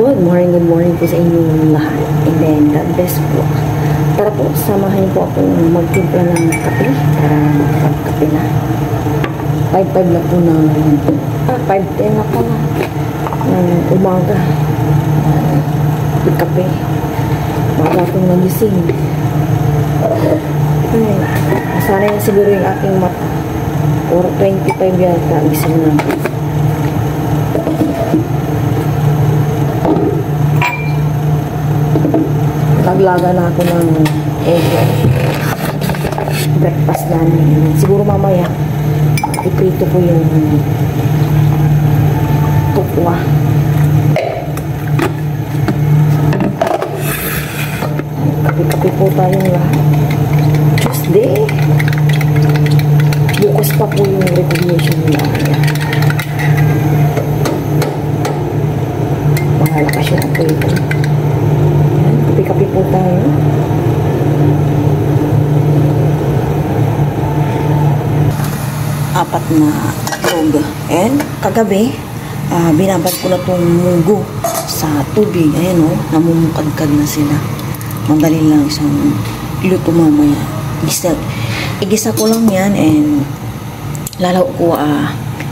good morning po sa inyong lahat. And then, God bless po. Tara po, samahan niyo po ako magtimpla ng kape para magpagkape na. 5:05 na po ng 5:10 na po ng umaga. Kape. Maga akong nagising. Sanay na siguro yung aking mata. Or 25 yata gising na. Naglaga na ako ng egg breakfast namin. Siguro mamaya iprito ko yung tukwa. Kape-kape po tayong lahat. Tuesday. Bukas pa po yung recognition nila. Mahalakas yung ako ito. Kape-kape po tayo. Apat na itlog. And kagabi, binabad ko na itong munggo sa tubig. Ayan o, namumukadkad na sila. Madali lang isang iluto mamaya. Igisa ko lang yan and lalaw ko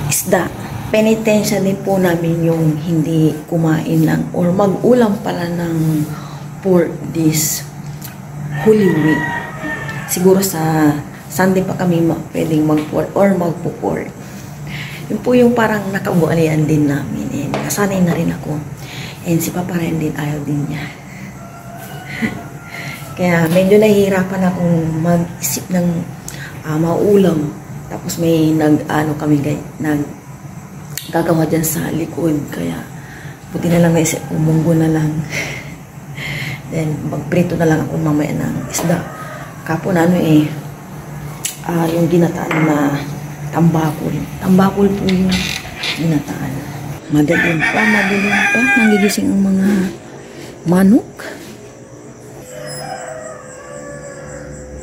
isda. Penitensya din po namin yung hindi kumain lang or mag-ulam pala ng pork this Holy Week. Siguro sa Sunday pa kami pwedeng mag-pork or magpo-pork. Yun po yung parang nakabualian din namin. And nasanay na rin ako. And si Papa rin din ayaw din niya. Kaya medyo nahihirapan akong mag-isip ng maulam. Tapos may gagawa dyan sa likod. Kaya buti na lang naisip ko, munggo na lang. Then magprito na lang ako mamaya ng isda. Kapon yung ginataan na tambakol. Tambakol po yung ginataan. Madilim pa. Nangigising ang mga manok.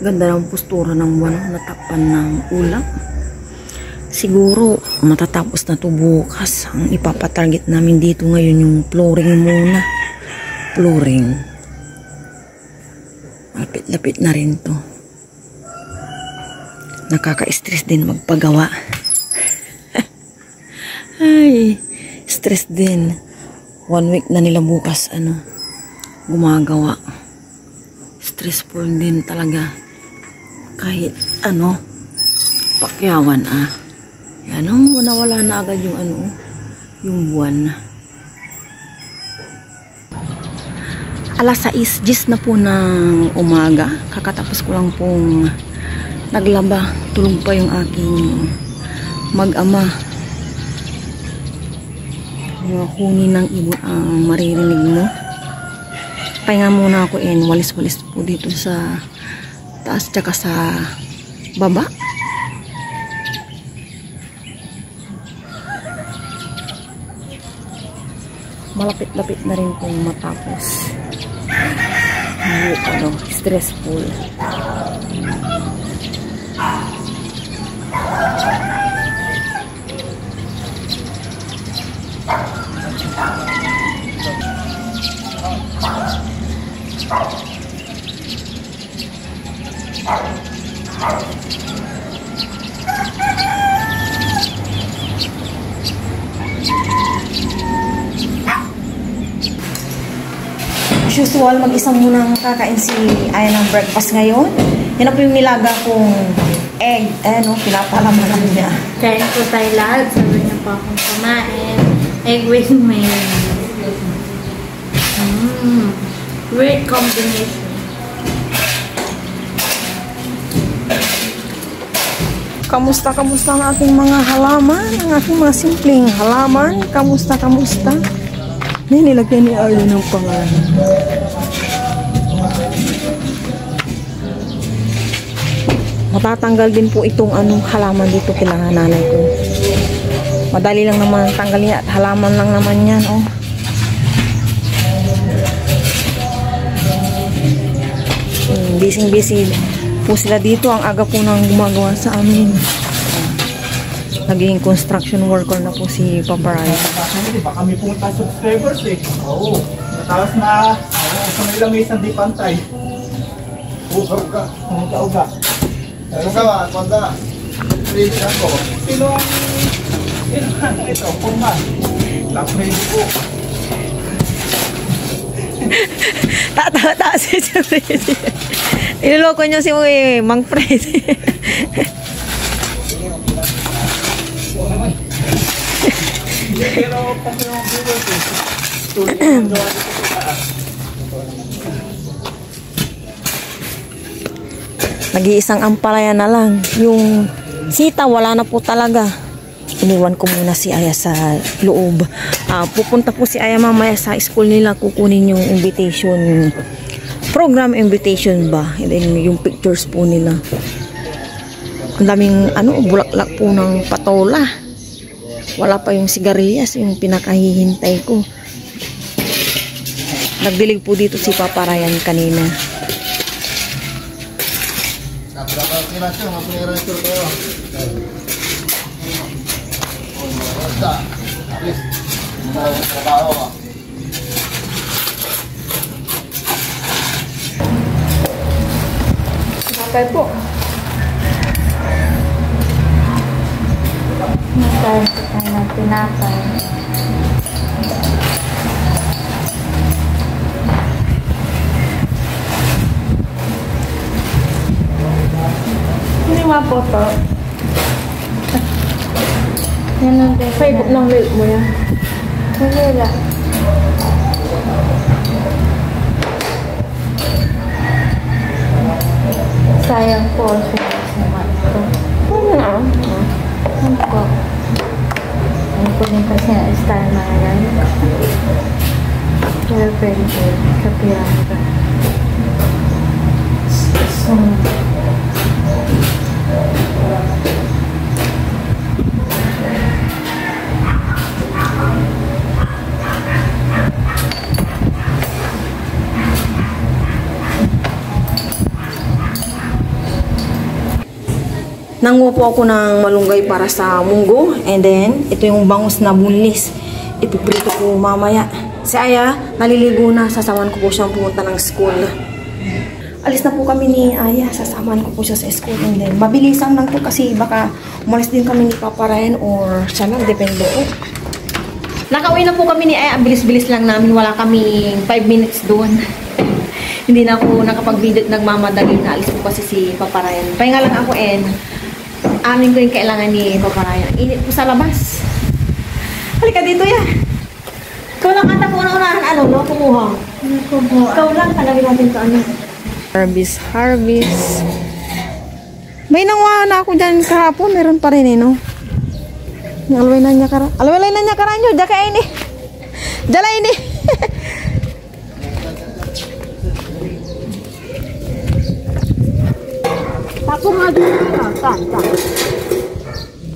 Ganda ng postura ng natakpan ng ulam. Siguro matatapos na to bukas. Ang ipapatarget namin dito ngayon yung flooring muna. Flooring. Lapit na rin to. Nakaka-stress din magpagawa. Ay, stress din. 1 week na nila bukas gumagawa. Stressful din talaga. Kahit pakyawan yan nawala na agad yung yung buwan. Alas 6:10 na po ng umaga. Kakatapos ko lang pong naglaba. Tulog pa yung aking mag-ama. Mga huni ng ibon ang maririnig mo. Pahinga muna ako walis-walis po dito sa taas tsaka sa baba. Malapit-lapit na rin kung matapos. Stressful. As usual, mag-isa muna kakain si Aya ng breakfast ngayon. Yan na po yung nilaga kong egg. Pinapalaman naman niya. Kain po tayo lahat. Sabi niya po akong kumain. Egg with mayonnaise. Great combination. Kamusta ang ating mga halaman? Ang ating mga simpleng halaman? Kamusta? Nilagyan ni Arlo ng pangalan. Matatanggal din po itong halaman dito kila nanay ko. Madali lang naman tanggalin at halaman lang naman yan. Busy po sila dito. Ang aga po nang gumagawa sa amin. Naging construction worker na po si Papa Ryan. Hindi ba kami pumunta subscribers eh. Oo. Tapos na sa may lamesa di pantay. Uga-uga. Uga-uga. Sawa, konda. Ready ako. Sino ang ito? Purman. Top ready po. Ta si Freddy. Iloloko niyo si Mang Freddy. Pero pag yung viewers eh. Tuloy ang gawa dito sa taas. Nag-iisang ampalaya na lang. Yung sita, wala na po talaga. Iniwan ko muna si Aya sa loob. Pupunta po si Aya mamaya sa school nila. Kukunin yung invitation. Program invitation ba? And then yung pictures po nila. Ang daming bulaklak po ng patola. Wala pa yung sigarilyas, yung pinakahihintay ko. Nagdilig po dito si Papa Ryan kanina. Tinapay po. Tinapay tayo ng tinapay. Hindi po to. Yan ang din. Facebook ng milk mo yan. Wala. Sayang po naman ito. Ano po? Ano po din kasi na style na yan. Pero pwede po. Kapiran ka. So, Nanguha po ako ng malunggay para sa munggo. And then, ito yung bangus na bunlis. Ipiprito ko mamaya. Si Aya, naliligo na. Sasaman ko po siyang pumunta ng school. Alis na po kami ni Aya. Sasaman ko po siya sa school. And then, mabilisan lang po kasi baka umalis din kami ni Papa Ryan or siya lang. Depende po. Nakauwi na po kami ni Aya. Bilis-bilis lang namin. Wala kaming 5 minutes doon. Hindi na ako nakapag-video at nagmamadali. Naalis po kasi si Papa Ryan. Pahinga lang ako and amin ko yung kailangan ni Papa Ryan. Init po sa labas. Halika dito ya. Ikaw lang ata po unahan kumuha. Ikaw lang, talagin natin ito Harvest. May nangwahan na ako dyan kahapon. Meron pa rin no? Alway na niya karan nyo. Daka ini. Dala ini. Ako nga dito na, saan?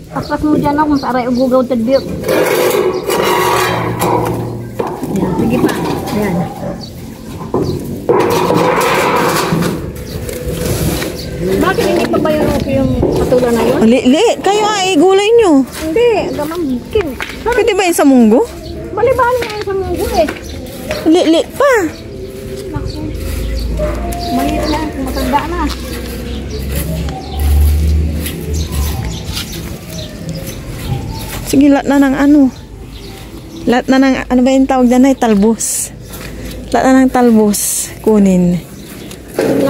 Takas mo dyan ako, saray ugugaw tadbiyot. Ayan, sige pa. Ayan. Bakit hindi pa ba yung patula na yun? Li, kayo gulay nyo. Hindi, gamang bikin. Pwede ba yun sa munggo? Malibali nga yun sa munggo eh. Li pa. Naku. Mahirap na, matanda na. Sige, lahat na ng Lahat na ng, ano ba yung tawag dyan ay talbos. Lahat na ng talbos. Kunin. Yun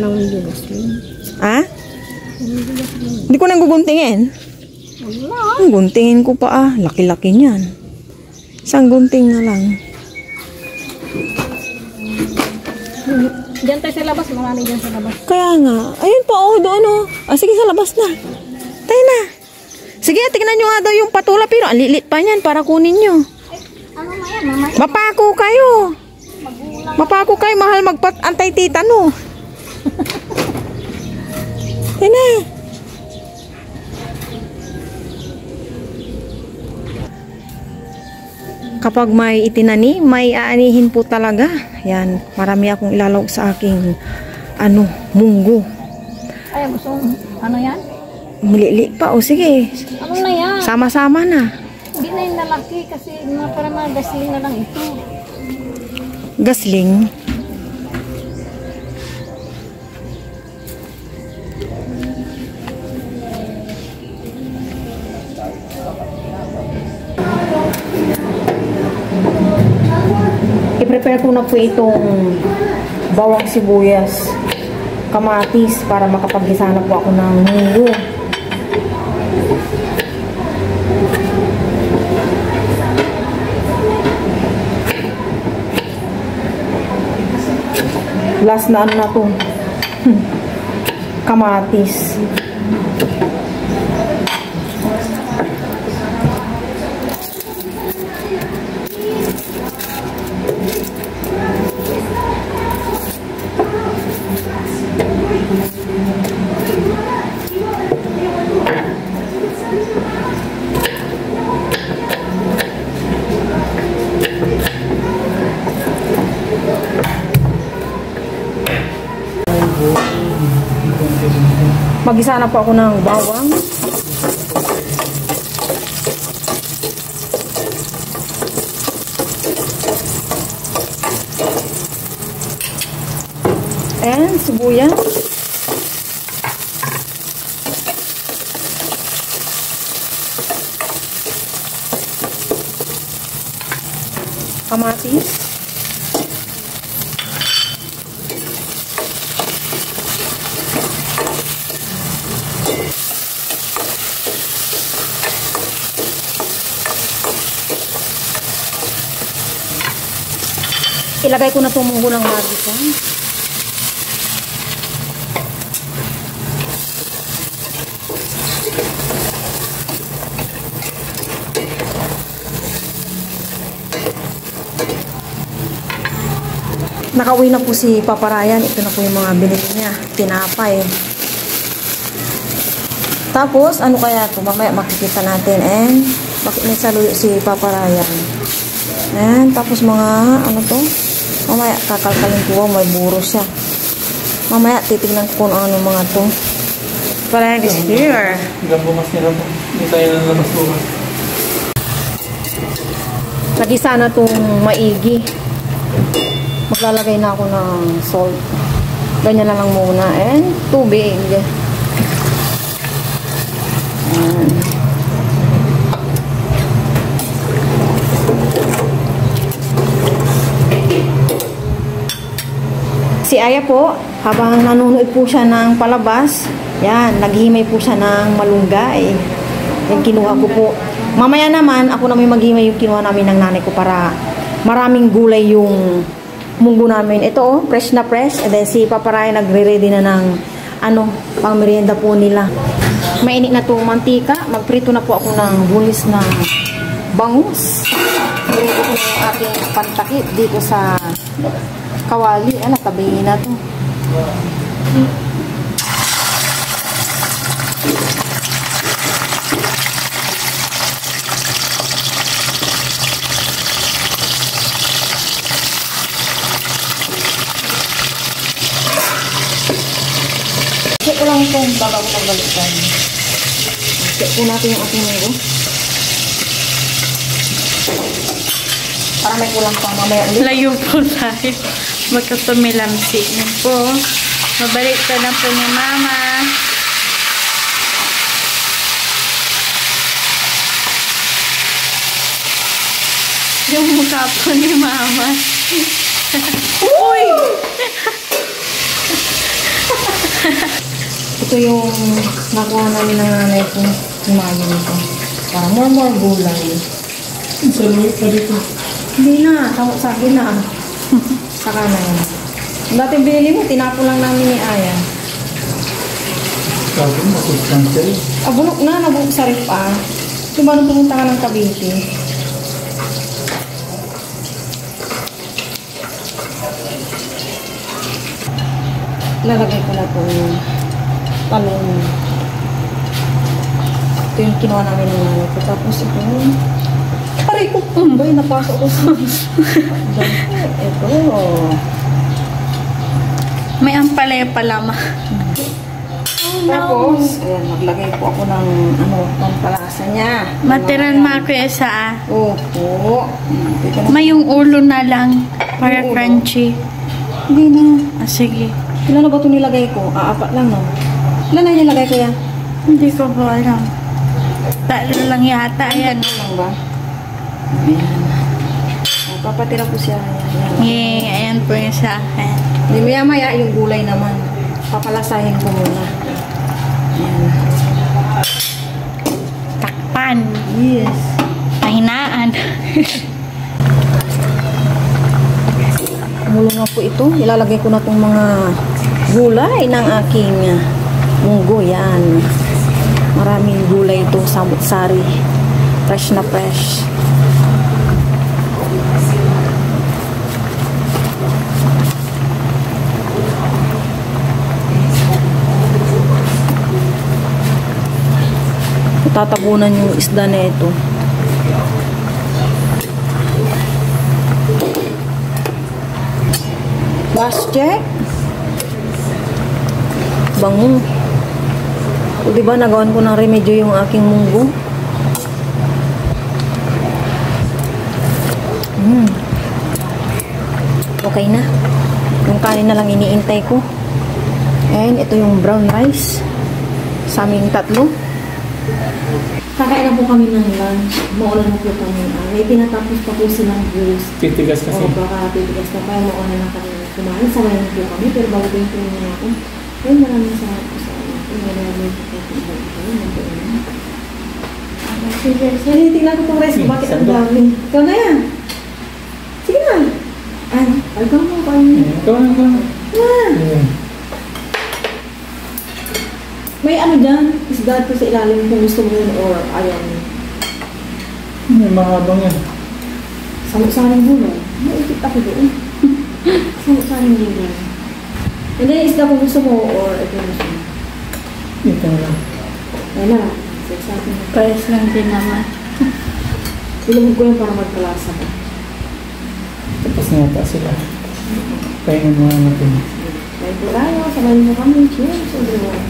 lang yung bigas yun. Ha? Hindi ko nang guguntingin. Wala. Guntingin ko pa Laki-laki niyan. Isang gunting na lang. Diyan tayo sa labas, marami dyan sa labas. Kaya nga. Ayun pa doon sige, sa labas na. Tayo na. Sige, tignan nyo nga daw yung patula. Pero ang lilit pa niyan para kunin nyo. Ano na yan, mamaya. Mapako kayo. Mapako kayo. Mahal magpatantay tita, no? Tayo na. Kapag may itinani, may aanihin po talaga. Yan, marami akong ilalawag sa aking munggo. Ay, gusto mong, ano yan? Malili pa. O sige. Ano na yan? Sama-sama na. Hindi na yung lalaki kasi para mga gasling na lang ito. Gasling. I-prepare ko na po itong bawang sibuyas, kamatis para makapaggisa na po ako ng munggo. Last na ano na to. Kamatis. Magisa na po ako ng bawang. And sibuyas. Kamatis. Ilagay ko na itong munggo ng magisa. Nakauwi na po si Papa Ryan. Ito na po yung mga binili niya. Tinapay. Tapos, ano kaya ito? Mamaya makikita natin. And, bakit may saluyo si Papa Ryan? And, tapos mga, ano to? Mamaya, kakalkalin ko. May buro siya. Mamaya, titignan ko kung ano mga to. Papa Ryan is here. Hanggang bumas nila po. Hindi tayo nalabas bumas. Nagisa na itong maigi. Maglalagay na ako ng salt. Ganyan na lang muna. And tubig. Ayan. Si Aya po, habang nanonood po siya ng palabas, yan, naghihimay po siya ng malunggay. Yan, kinuha ko po. Mamaya naman, ako na may maghihimay yung kinuha namin ng nanay ko para maraming gulay yung munggo namin. Ito oh, fresh na fresh. And then si Papa Ryan nagre-ready na ng ano, pang merienda po nila. Mainit na itong mantika. Magprito na po ako ng bulis na bangus. Prito ko yung aking pantakit dito sa kawali. Ano, tabihin na ito. Check ko lang kung bago ko pagbalikan. Check po natin yung ating munggo. Para may kulang pang mamaya ulit. Layo po tayo. Magkatumilamsi niyo po. Mabalik ka na po ni Mama. Yung mukha po ni Mama. Uy! Ito yung nakuha namin ng nanay ko. Sumayo nito. Para more gulay. Saluwi ka dito. Hindi na. Sa akin na. Saka na yun. Ang dating binili mo, tinapo lang namin ni Aya. Sabi mo, substantial. Abunok na. Nabunok sa rip ah. Diba nung pumunta ka ng Cavite? Lalagay ko na po yung talong. Ito yung kinuha namin ng nanay ko. Tapos ito yung aray ko. Bay, napasok ko sa ito. May ampalaya pala ma. Tapos, ayan, maglagay po ako ng ano, pampalasa niya. Matiran ma ko isa. Opo. Ito na. May yung ulo na lang. Para Yung ulo? crunchy. Hindi na. Ah, sige. Ilan na ba ito nilagay ko? Apat lang, no? Ilan na nilagay ko yan? Hindi ko po alam. Talo lang yata. Ayan. Lang ba? Ayan. Papatira ko siya. Ayan. Yay, ayan po yung sa akin. Hindi maya-maya yung gulay naman. Papalasahin ko muna. Ayan. Takpan. Yes. Pahinaan. Kumulo na po ito. Ilalagay ko na itong mga gulay ng aking munggo. Yan. Maraming gulay ito. Samut-sari. Fresh na fresh. Tatabunan yung isda na ito. Last check. Bango. O, diba nagawan ko ng remedyo yung aking munggo? Okay na. Yung kanin na lang iniintay ko. And ito yung brown rice. Sa aming tatlo. Kakain na po kami ng lunch. Maulan na po kami. May tinatapos pa po silang juice. Titigas kasi. O baka titigas na kaya maulan na kami kumain. Sabay na po kami. Pero bago po yung tuloy na ako. Ayun, maraming salamat po sa akin. Maraming po po po. Sige, sige. Tingnan ko itong rice ko. Bakit ang dami? Ikaw na yan. Sige na. Ay, ikaw mo. Ito na. Ah. May ano dyan, isda ko sa ilalim kung gusto mo yun or ayaw mo. May mahabang yan. Samut-saring gulay. Naikit ako doon. Samut-saring gulay. And then isda kung gusto mo or ito mo siya. Ito na lang. Ayan na. Sa akin. Pares lang din naman. Ilubog ko yan para magkalasa ka. Tapos na yata sila. Pahingan mo natin. Kain po tayo. Sabayin mo kami. Cheers. Everyone.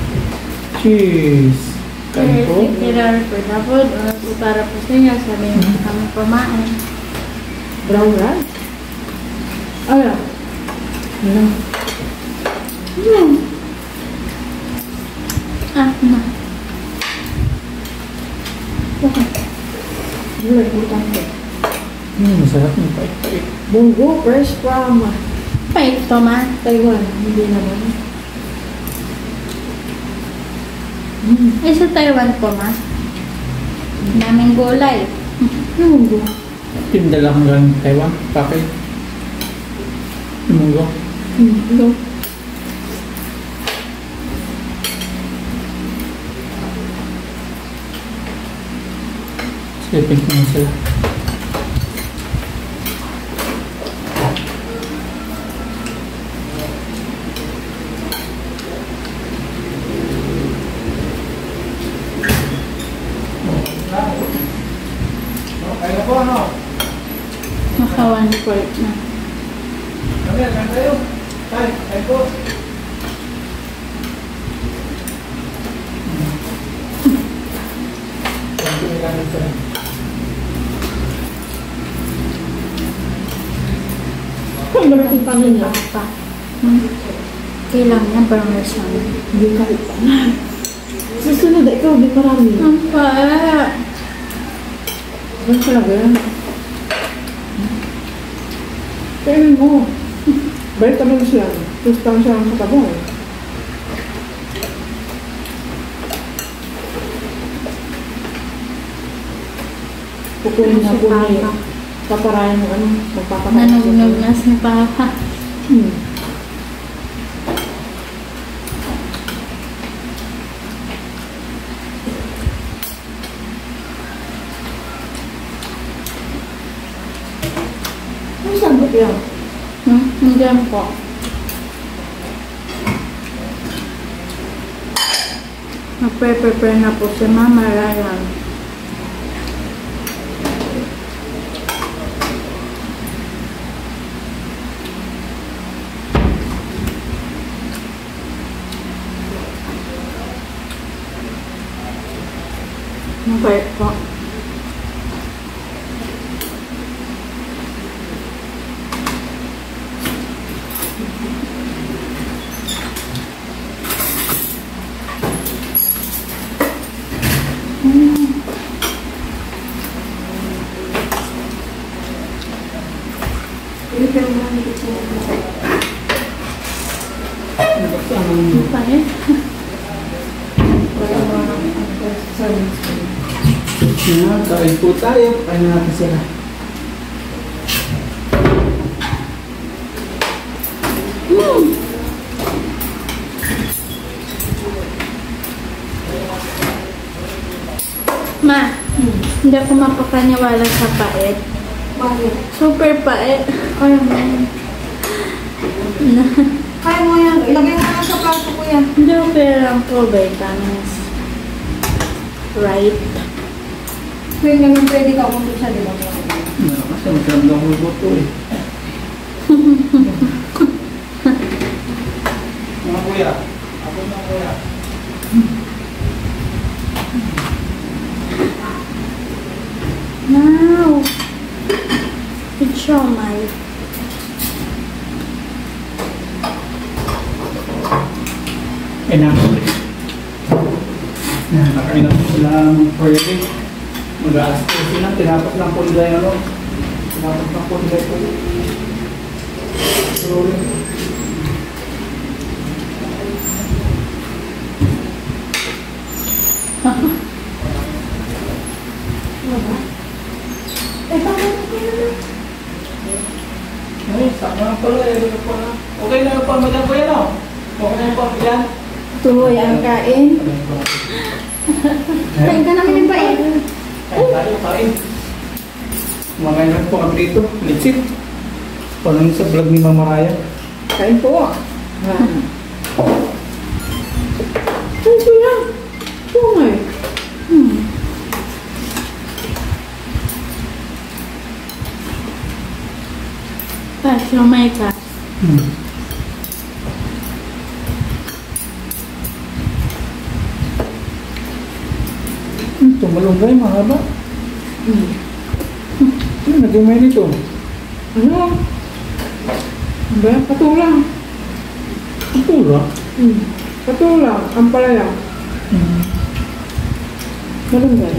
Cheese! Kain po. Tirar po na po. Para po sa inyo. Sabi mo kami pamain. Brown rice. Ayan. Ayan. Ah, na. Okay. Gulay. Importante. Masarap yung pait-pait. Munggo. Fresh from Pa ito man. Taiwan. Hindi naman. Ay, sa Taiwan po, ma. Daming gulay. Yung munggo. Tinda lang hanggang Taiwan. Pakay. Munggo. No. Silipin ko na sila. Kaya na po, ano? Naka-one quart na. Kami, kaya tayo. Kaya po. Kung narating pa nila. Kailangan niya parmesan. Hindi ka ito. Susunod, ikaw, di marami. Ang pa. Ano talaga yan? Kainin mo. Vitamins yan. Sustansya ang katabang. Kukunin na po ni kaparayan ng ano, magpapakain. Nanugnog na si Papa. Ano sagot yan? Nandiyan po. Nag-prepare na po si Mama Ryan. Mabait po. Pangit. Kain po tayo. Kain na natin sila. Ma, hindi ako mapakaniwala sa pait. Bakit? Super pait. Ayaw mo. Kaya mo yan. Ilagay mo na sa plato ko yan. Hindi ako lang po vitamins. Right? Kung naman pwede ka kung siya, di ba? Kasi magkaramdam ko buto eh. Mga kuya. Ako na kuya. Wow! It's so my. Nakain na po sila ng pwede. Mag-aas po sila. Tinapos ng pulga yung ano. Tinapos ng pulga po. Ay, sama na pala. Okay na yung pamagal ko yan o. Okay na yung pamagal. Tuloy ang kain. Kain ka namin yung pait. Kain tayo, kain. Kumakain na po kami dito. Litsit. Parang sa vlog ni Mama Raya. Kain po. Okay lang. Oo nga eh. Siomay ka. Ito, malunggay, mahaba. Ano, nagumay nito. Ano? Ba? Patulang. Pula. Patulang. Ang palaya. Malunggay.